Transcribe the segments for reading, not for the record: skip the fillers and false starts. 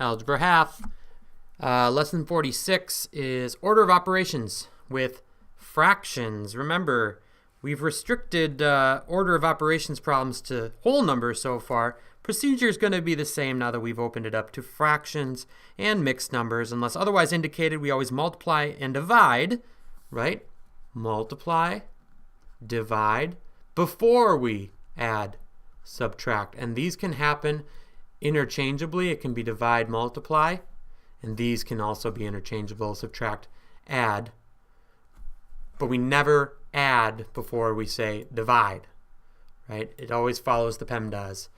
Algebra Half. Lesson 46 is order of operations with fractions. Remember, we've restricted order of operations problems to whole numbers so far. Procedure is going to be the same now that we've opened it up to fractions and mixed numbers. Unless otherwise indicated, we always multiply and divide, right? Multiply, divide, before we add, subtract. And these can happen interchangeably. It can be divide, multiply. And these can also be interchangeable, subtract, add. But we never add before we say divide, right? It always follows the PEMDAS.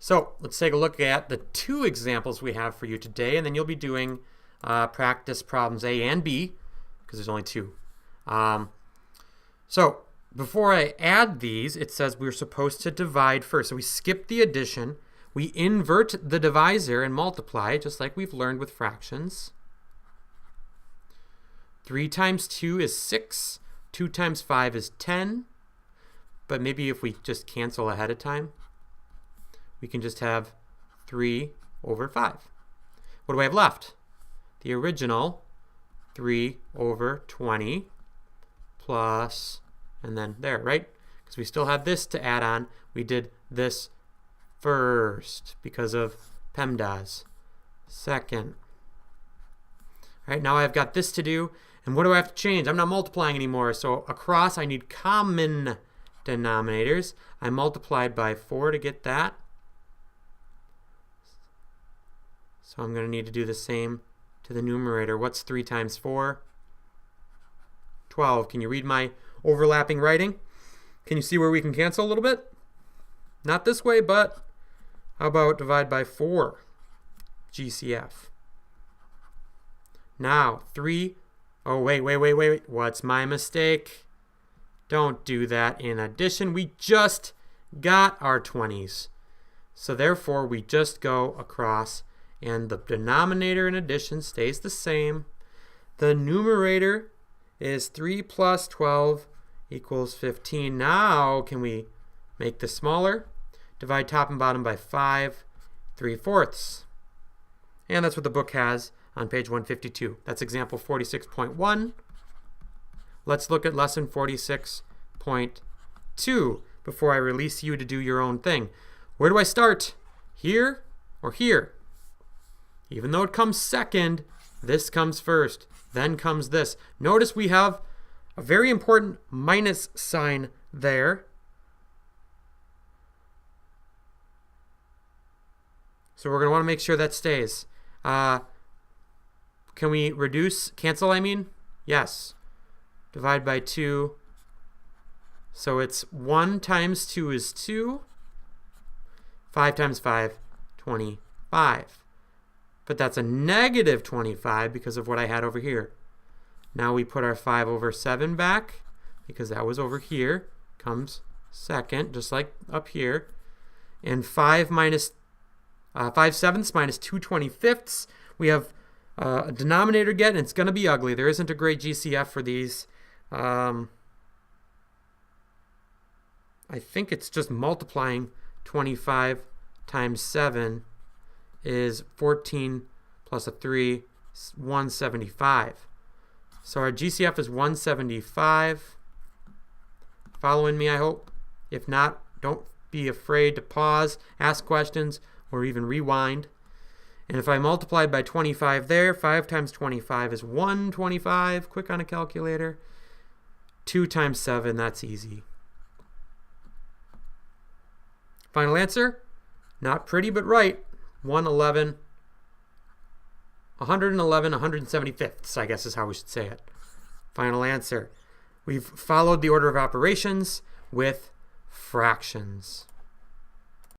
So let's take a look at the two examples we have for you today, and then you'll be doing practice problems A and B, because there's only two. So before I add these, it says we're supposed to divide first. So we skip the addition. We invert the divisor and multiply, just like we've learned with fractions. 3 times 2 is 6. 2 times 5 is 10. But maybe if we just cancel ahead of time, we can just have 3 over 5. What do I have left? The original 3 over 20 plus, and then there, right? Because we still have this to add on. We did this first because of PEMDAS. Second. All right, now I've got this to do. And what do I have to change? I'm not multiplying anymore. So across, I need common denominators. I multiplied by 4 to get that. So I'm going to need to do the same to the numerator. What's 3 times 4? 12. Can you read my overlapping writing? Can you see where we can cancel a little bit? Not this way, but how about divide by 4? GCF. Now, 3. Oh, wait. What's my mistake? Don't do that. In addition, we just got our 20s. So therefore, we just go across, and the denominator in addition stays the same. The numerator is 3 plus 12 equals 15. Now, can we make this smaller? Divide top and bottom by 5 3/4. And that's what the book has on page 152. That's example 46.1. Let's look at lesson 46.2 before I release you to do your own thing. Where do I start? Here or here? Even though it comes second, this comes first. Then comes this. Notice we have a very important minus sign there. So we're going to want to make sure that stays. Can we reduce, cancel I mean? Yes. Divide by 2. So it's 1 times 2 is 2. 5 times 5, 25. But that's a negative 25 because of what I had over here. Now we put our 5 over 7 back because that was over here. Comes second, just like up here. And 5 sevenths minus 2 25ths. We have a denominator again, and it's going to be ugly. There isn't a great GCF for these. I think it's just multiplying 25 times 7 is 14 plus a 3, 175. So our GCF is 175. Following me, I hope. If not, don't be afraid to pause, ask questions, or even rewind. And if I multiply by 25 there, 5 times 25 is 125. Quick on a calculator. 2 times 7, that's easy. Final answer? Not pretty, but right. 111, 175ths, I guess is how we should say it. Final answer. We've followed the order of operations with fractions.